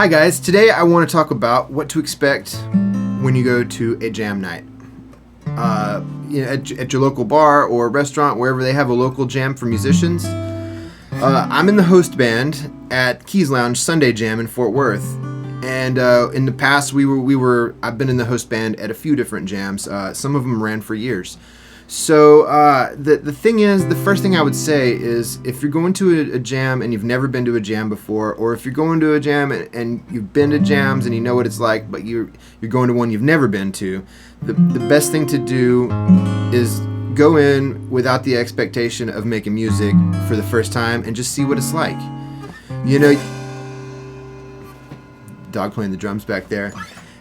Hi guys, today I want to talk about what to expect when you go to a jam night. At your local bar or restaurant, wherever they have a local jam for musicians. I'm in the host band at Keys Lounge Sunday Jam in Fort Worth, and in the past I've been in the host band at a few different jams. Some of them ran for years. So the thing is, the first thing I would say is, if you're going to a jam and you've never been to a jam before, or if you're going to a jam and you've been to jams and you know what it's like, but you're going to one you've never been to, the best thing to do is go in without the expectation of making music for the first time and just see what it's like. You know, dog playing the drums back there.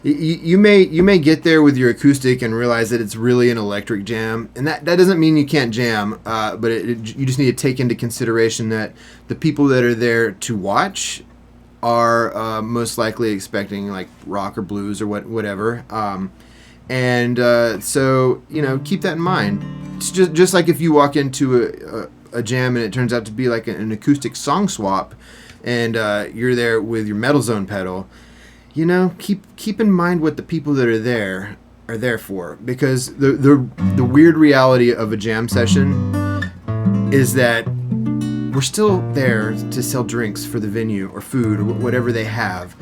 You may get there with your acoustic and realize that it's really an electric jam, and that doesn't mean you can't jam, but you just need to take into consideration that the people that are there to watch are most likely expecting like rock or blues or whatever, so keep that in mind. It's just like if you walk into a jam and it turns out to be like an acoustic song swap, and you're there with your Metal Zone pedal. Keep in mind what the people that are there for, because the weird reality of a jam session is that we're still there to sell drinks for the venue or food or whatever they have.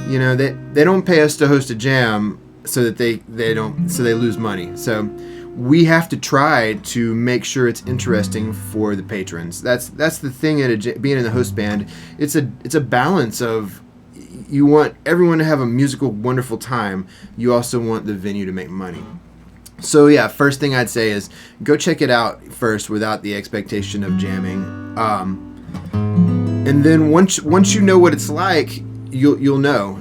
They don't pay us to host a jam so that they lose money. So we have to try to make sure it's interesting for the patrons. That's the thing being in the host band. It's a balance of, you want everyone to have a musical, wonderful time. You also want the venue to make money. So yeah, first thing I'd say is go check it out first without the expectation of jamming. And then once you know what it's like, you'll know.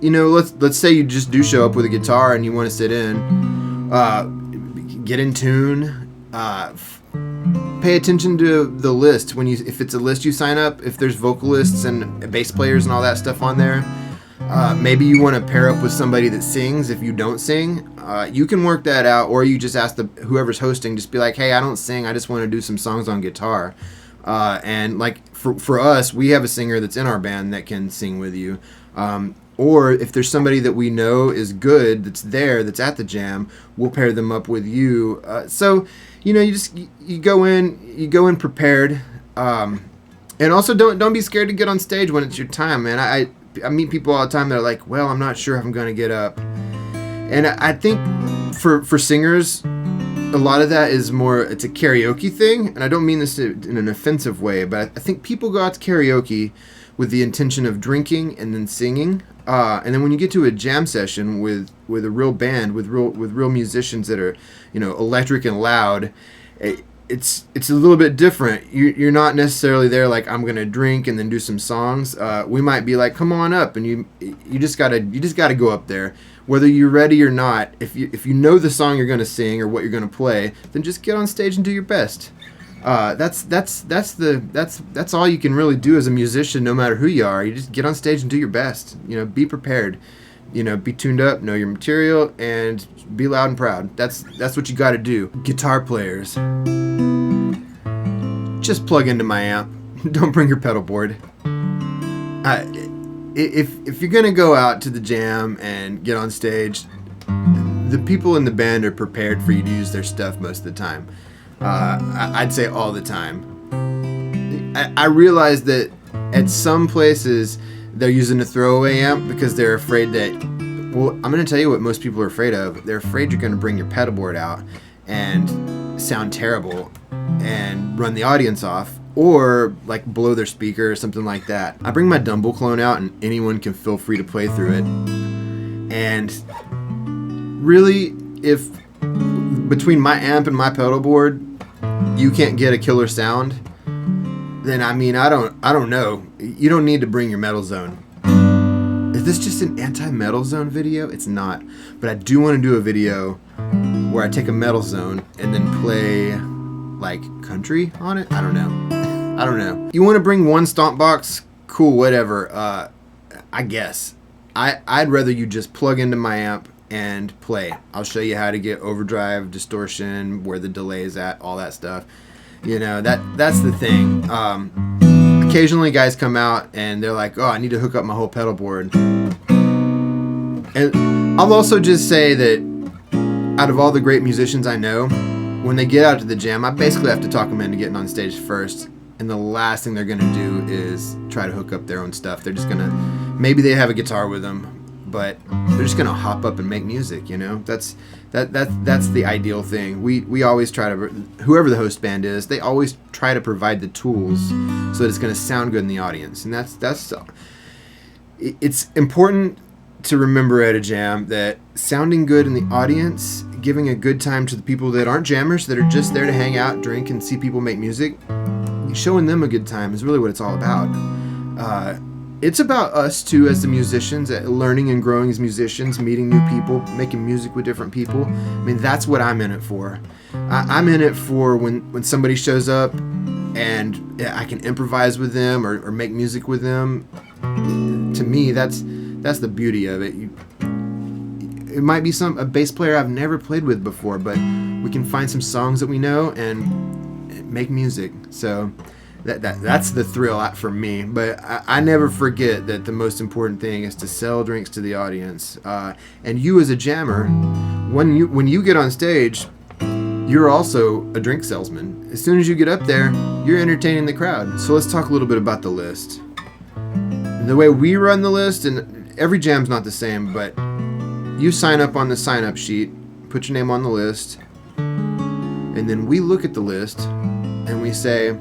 Let's say you just do show up with a guitar and you want to sit in, get in tune. Pay attention to the list if it's a list you sign up. If there's vocalists and bass players and all that stuff on there, maybe you want to pair up with somebody that sings. If you don't sing, you can work that out, or you just ask whoever's hosting, just be like, hey, I don't sing, I just want to do some songs on guitar. And like for us, we have a singer that's in our band that can sing with you. Or if there's somebody that we know is good that's at the jam, we'll pair them up with you. You go in prepared, and also don't be scared to get on stage when it's your time, man. I meet people all the time that are like, well, I'm not sure if I'm going to get up, and I think for singers, a lot of that is it's a karaoke thing, and I don't mean this in an offensive way, but I think people go out to karaoke with the intention of drinking and then singing. And then when you get to a jam session with a real band, with real musicians that are, electric and loud, it's a little bit different. You're not necessarily there like, I'm gonna drink and then do some songs. We might be like, come on up, and you just gotta go up there, whether you're ready or not. If you know the song you're gonna sing or what you're gonna play, then just get on stage and do your best. That's all you can really do as a musician, no matter who you are. You just get on stage and do your best. Be prepared. Be tuned up, know your material, and be loud and proud. That's what you got to do. Guitar players, just plug into my amp. Don't bring your pedal board. If you're gonna go out to the jam and get on stage, the people in the band are prepared for you to use their stuff most of the time. I'd say all the time. I realize that at some places they're using a throwaway amp because they're afraid that, well, I'm going to tell you what most people are afraid of. They're afraid you're going to bring your pedal board out and sound terrible and run the audience off, or like blow their speaker or something like that. I bring my Dumble clone out and anyone can feel free to play through it. And really, if between my amp and my pedal board you can't get a killer sound, then I don't know. You don't need to bring your Metal Zone. Is this just an anti-Metal Zone video? It's not. But I do want to do a video where I take a Metal Zone and then play like country on it. I don't know. You want to bring one stomp box? Cool, whatever. I guess. I'd rather you just plug into my amp and play. I'll show you how to get overdrive, distortion, where the delay is at, all that stuff. That's the thing. I occasionally guys come out and they're like, oh, I need to hook up my whole pedal board. And I'll also just say that out of all the great musicians I know, when they get out to the jam, I basically have to talk them into getting on stage first. And the last thing they're going to do is try to hook up their own stuff. They're just going to, maybe they have a guitar with them, but they're just going to hop up and make music, you know? That's the ideal thing. We always try to, whoever the host band is, they always try to provide the tools so that it's going to sound good in the audience. And it's important to remember at a jam that sounding good in the audience, giving a good time to the people that aren't jammers, that are just there to hang out, drink, and see people make music, showing them a good time is really what it's all about. It's about us too as the musicians, learning and growing as musicians, meeting new people, making music with different people. I mean, that's what I'm in it for. I'm in it for when somebody shows up and I can improvise with them or make music with them. To me, that's the beauty of it. It might be a bass player I've never played with before, but we can find some songs that we know and make music. So that's the thrill for me. But I never forget that the most important thing is to sell drinks to the audience. And you as a jammer, when you get on stage, you're also a drink salesman. As soon as you get up there, you're entertaining the crowd. So let's talk a little bit about the list. The way we run the list, and every jam's not the same, but you sign up on the sign-up sheet, put your name on the list, and then we look at the list and we say,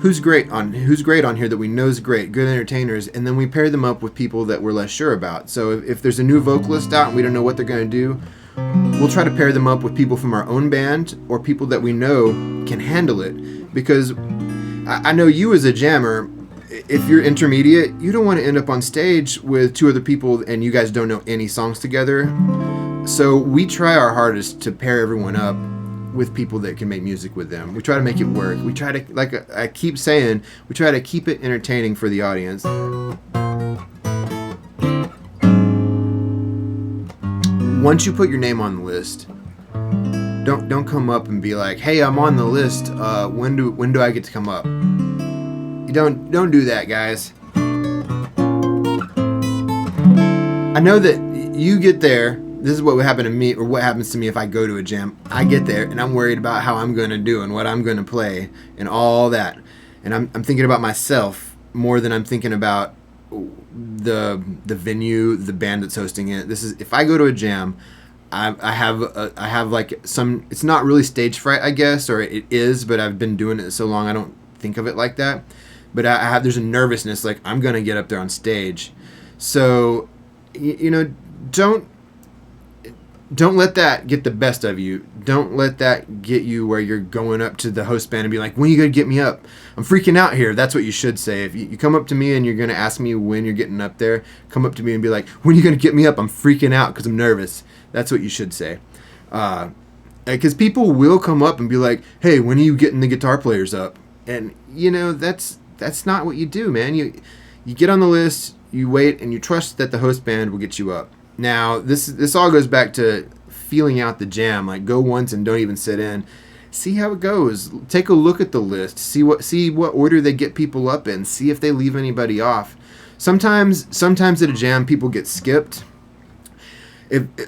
who's great on here that we know is great, good entertainers, and then we pair them up with people that we're less sure about. So if there's a new vocalist out and we don't know what they're going to do, we'll try to pair them up with people from our own band or people that we know can handle it. Because I know you as a jammer, if you're intermediate, you don't want to end up on stage with two other people and you guys don't know any songs together. So we try our hardest to pair everyone up with people that can make music with them. We try to make it work. We try to, like I keep saying, we try to keep it entertaining for the audience. Once you put your name on the list, don't come up and be like, "Hey, I'm on the list. When do I get to come up?" You don't do that, guys. I know that you get there. This is what would happen to me, or what happens to me if I go to a jam. I get there and I'm worried about how I'm going to do and what I'm going to play and all that. And I'm thinking about myself more than I'm thinking about the venue, the band that's hosting it. This is, if I go to a jam, I have like some, it's not really stage fright, I guess, or it is, but I've been doing it so long I don't think of it like that. But there's a nervousness, like I'm going to get up there on stage. So, you know, don't let that get the best of you. Don't let that get you where you're going up to the host band and be like, when are you going to get me up? I'm freaking out here. That's what you should say. If you come up to me and you're going to ask me when you're getting up there, come up to me and be like, when are you going to get me up? I'm freaking out because I'm nervous. That's what you should say. Because people will come up and be like, hey, when are you getting the guitar players up? And, you know, that's not what you do, man. You get on the list, you wait, and you trust that the host band will get you up. Now, this all goes back to feeling out the jam. Like, go once and don't even sit in. See how it goes. Take a look at the list. See what order they get people up in. See if they leave anybody off. Sometimes at a jam, people get skipped.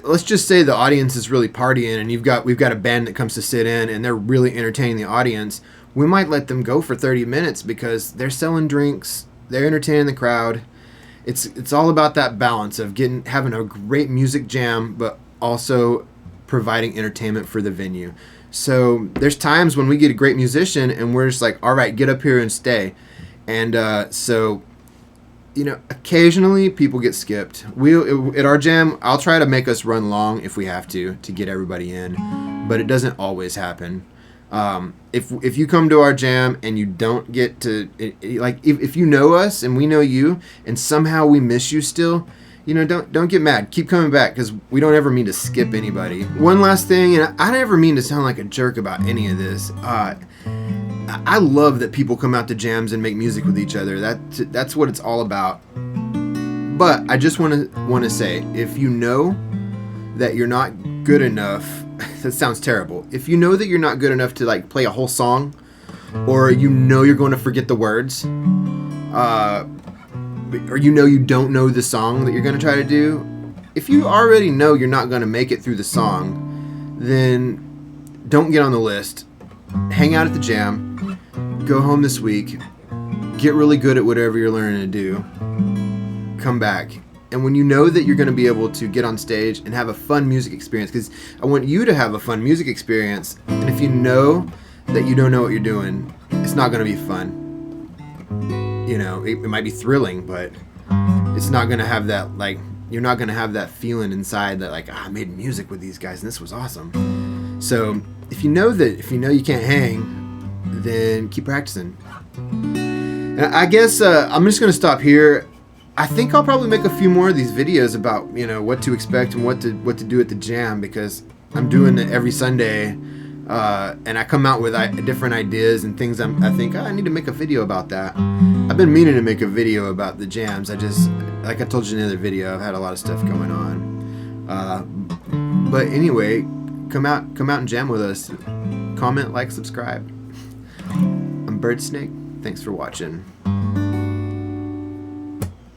Let's just say the audience is really partying and we've got a band that comes to sit in and they're really entertaining the audience. We might let them go for 30 minutes because they're selling drinks. They're entertaining the crowd. It's all about that balance of having a great music jam, but also providing entertainment for the venue. So there's times when we get a great musician and we're just like, all right, get up here and stay. And so, you know, occasionally people get skipped. At our jam, I'll try to make us run long if we have to get everybody in, but it doesn't always happen. If you come to our jam and you don't get to, like, if you know us and we know you and somehow we miss you still, you know, don't get mad. Keep coming back because we don't ever mean to skip anybody. One last thing, and I never mean to sound like a jerk about any of this. I love that people come out to jams and make music with each other. That's what it's all about. But I just want to say, if you know that you're not good enough, that sounds terrible. If you know that you're not good enough to like play a whole song, or you know you're going to forget the words, or you know you don't know the song that you're going to try to do, if you already know you're not going to make it through the song, then don't get on the list. Hang out at the jam. Go home this week. Get really good at whatever you're learning to do. Come back. And when you know that you're going to be able to get on stage and have a fun music experience, because I want you to have a fun music experience, and if you know that you don't know what you're doing, it's not going to be fun. You know, it might be thrilling, but it's not going to have that, like, you're not going to have that feeling inside that, like, I made music with these guys and this was awesome. So if you know you can't hang, then keep practicing. And I guess I'm just going to stop here. I think I'll probably make a few more of these videos about, you know, what to expect and what to do at the jam, because I'm doing it every Sunday, and I come out with different ideas and things. I think I need to make a video about that. I've been meaning to make a video about the jams. Like I told you in the other video, I've had a lot of stuff going on. But anyway, come out and jam with us. Comment, like, subscribe. I'm Bird Snake. Thanks for watching.